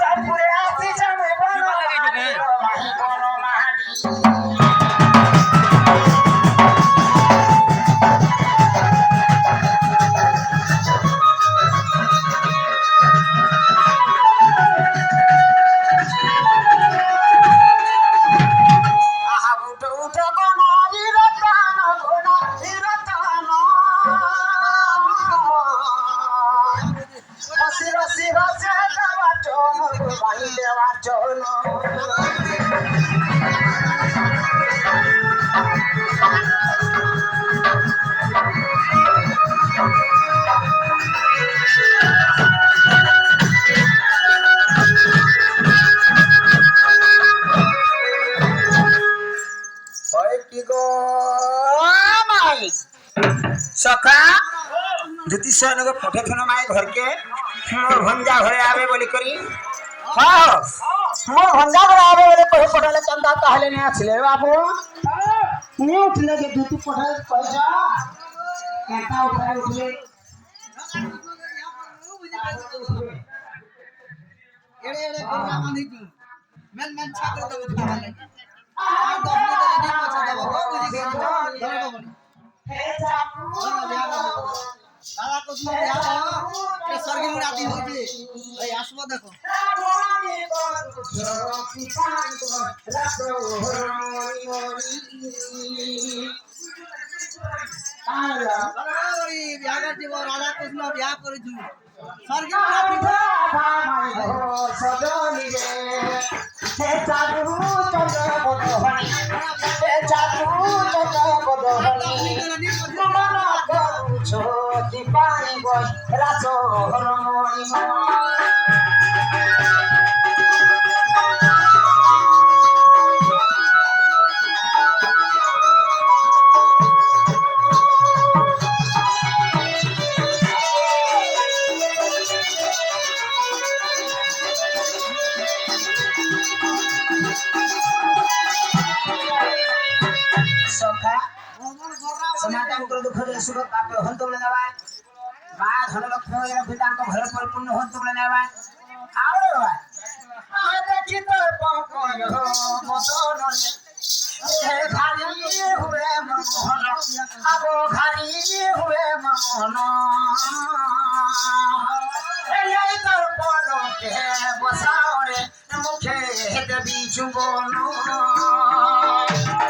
তারপরে আসি যাবে বলো মাহি বলো মাহি দেওয়ার জন্য सखा ज्योति को पठेथन माए घर के मोर भंजा घरे आवे बोली करी हां मोर भंजा घरे आवे बोले कहे पठाले चंदा कहले ने आछले बाबू ने उठले के ज्योति पठाले पैसा केटा उठाए उठले एड़े एड़े कोना बांधी तू मेन मेन छाकर दबे खावाले आ दफने दे नी पछा दबो को बुझी के धरो बनी हे जाबू दादा को सुन या ए स्वर्गी मुराती होती भाई आसबो देखो আরে বিয়াগর জীব রাধা কৃষ্ণ বিয়া করেছু স্বর্গে মুরাতি সজনি রে হে চাঁদু চন্দ্র বদহনি হে চাঁদু চন্দ্র বদহনি মন করছো দীপানি বই রাজো রমণী समाधान कर दुख रे सुरत आपे हंत बोले नेबा मा धन लक्ष्मी रे पिता को घर परिपूर्ण हंत बोले नेबा आवे बा आ देखि तो पंकज हो मदन हे खाली हुए मोहन आगो खाली हुए मोहन ए तो पलो के बसा